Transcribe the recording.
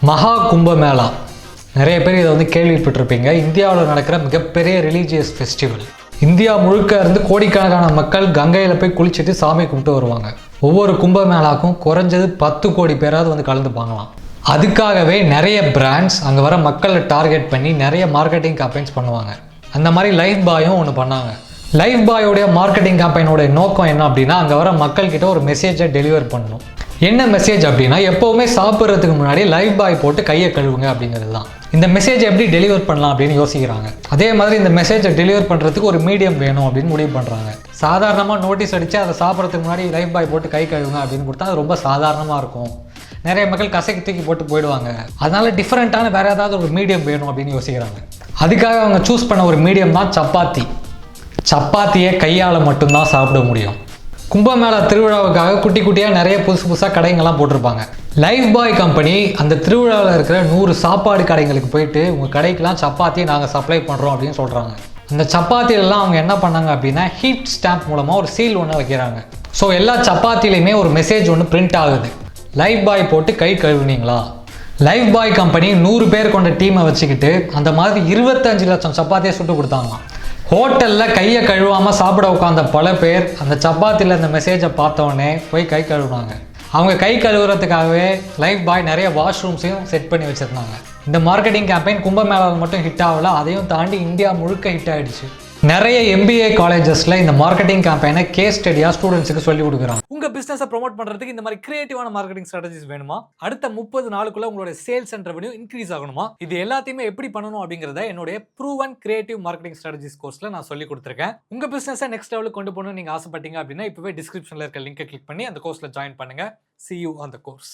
மகா கும்பமேளா நிறைய பேர் இதை வந்து கேள்விப்பட்டிருப்பீங்க. இந்தியாவில் நடக்கிற மிகப்பெரிய ரிலீஜியஸ் ஃபெஸ்டிவல். இந்தியா முழுக்க இருந்து கோடிக்கணக்கான மக்கள் கங்கையில் போய் குளிச்சுட்டு சாமி கும்பிட்டு வருவாங்க. ஒவ்வொரு கும்பமேளாக்கும் குறைஞ்சது 10 கோடி பேராவது வந்து கலந்துப்பாங்களாம். அதுக்காகவே நிறைய பிராண்ட்ஸ் அங்கே வர மக்களை டார்கெட் பண்ணி நிறைய மார்க்கெட்டிங் கேம்பெயின்ஸ் பண்ணுவாங்க. அந்த மாதிரி லைஃப் பாயும் ஒன்று பண்ணாங்க. லைஃப் பாயோடைய மார்க்கெட்டிங் கேம்பெயினோட நோக்கம் என்ன அப்படின்னா, அங்கே வர மக்கள்கிட்ட ஒரு மெசேஜை டெலிவர் பண்ணணும். என்ன மெசேஜ் அப்படின்னா, எப்போவுமே சாப்பிட்றதுக்கு முன்னாடி லைஃப் பாய் போட்டு கையை கழுவுங்க அப்படிங்கிறது தான். இந்த மெசேஜ் எப்படி டெலிவர் பண்ணலாம் அப்படின்னு யோசிக்கிறாங்க. அதே மாதிரி இந்த மெசேஜை டெலிவர் பண்ணுறதுக்கு ஒரு மீடியம் வேணும் அப்படின்னு முடிவு பண்ணுறாங்க. சாதாரணமாக நோட்டீஸ் அடித்து அதை சாப்பிட்றதுக்கு முன்னாடி லைஃப் பாய் போட்டு கை கழுவுங்க அப்படின்னு கொடுத்தா அது ரொம்ப சாதாரணமாக இருக்கும். நிறைய மக்கள் கசக்கி தூக்கி போட்டு போயிடுவாங்க. அதனால டிஃப்ரெண்ட்டான வேறு ஏதாவது ஒரு மீடியம் வேணும் அப்படின்னு யோசிக்கிறாங்க. அதுக்காக அவங்க சூஸ் பண்ண ஒரு மீடியம் தான் சப்பாத்தி. சப்பாத்தியை கையால் மட்டும்தான் சாப்பிட முடியும். கும்பமேளா திருவிழாவுக்காக குட்டி குட்டியாக நிறைய புதுசாக கடைங்கள்லாம் போட்டிருப்பாங்க. லைஃப் பாய் கம்பெனி அந்த திருவிழாவில் இருக்கிற 100 சாப்பாடு கடைங்களுக்கு போயிட்டு உங்கள் கடைக்கெலாம் சப்பாத்தியை நாங்கள் சப்ளை பண்ணுறோம் அப்படின்னு சொல்கிறாங்க. அந்த சப்பாத்திலெலாம் அவங்க என்ன பண்ணாங்க அப்படின்னா, ஹீட் ஸ்டாம்ப் மூலமாக ஒரு சீல் ஒன்று வைக்கிறாங்க. ஸோ எல்லா சப்பாத்திலையுமே ஒரு மெசேஜ் ஒன்று பிரிண்ட் ஆகுது. லைஃப் பாய் போட்டு கை கழுவுனீங்களா? லைஃப் பாய் கம்பெனி 100 பேர் கொண்ட டீமை வச்சுக்கிட்டு அந்த மாதிரி 25 லட்சம் சப்பாத்தியை சுட்டு கொடுத்தாங்களாம். ஹோட்டலில் கையை கழுவாமல் சாப்பிட உட்காந்த பல பேர் அந்த சப்பாத்தியில் அந்த மெசேஜை பார்த்தோன்னே போய் கை கழுவுனாங்க. அவங்க கை கழுவுறதுக்காகவே லைஃப் பாய் நிறைய வாஷ்ரூம்ஸையும் செட் பண்ணி வச்சுருந்தாங்க. இந்த மார்க்கெட்டிங் கேம்பெயின் கும்பமேளாவில் மட்டும் ஹிட் ஆகல, அதையும் தாண்டி இந்தியா முழுக்க ஹிட் ஆகிடுச்சு. நிறைய MBA காலேஜஸில் இந்த மார்க்கெட்டிங் கேம்பெயினை கேஸ் ஸ்டடியாக ஸ்டூடெண்ட்ஸுக்கு சொல்லி கொடுக்குறாங்க. உங்கள் பிஸ்னஸை ப்ரொமோட் பண்ணுறதுக்கு இந்த மாதிரி கிரியேட்டிவான மார்க்கெட்டிங் ஸ்ட்ராட்டஜிஸ் வேணுமா? அடுத்த 30 நாளுக்குள்ள உங்களோட சேல்ஸ் அண்ட் ரெவன்யூ இன்க்ரீஸ் ஆகணுமா? இது எல்லாத்தையுமே எப்படி பண்ணணும் அப்படிங்கிறத என்னுடைய ப்ரூவன் கிரியேட்டிவ் மார்க்கெட்டிங் ஸ்ட்ராட்டஜிஸ் கோர்ஸில் நான் சொல்லி கொடுத்துருக்கேன். உங்கள் பிஸ்னஸை நெக்ஸ்ட் லெவலுக்கு கொண்டு போகணும்னு நீங்கள் ஆசைப்பட்டீங்க அப்படின்னா இப்போவே டிஸ்கிரிப்ஷனில் இருக்க லிங்கை கிளிக் பண்ணி அந்த கோர்ஸில் ஜாயின் பண்ணுங்கள். See you on the course.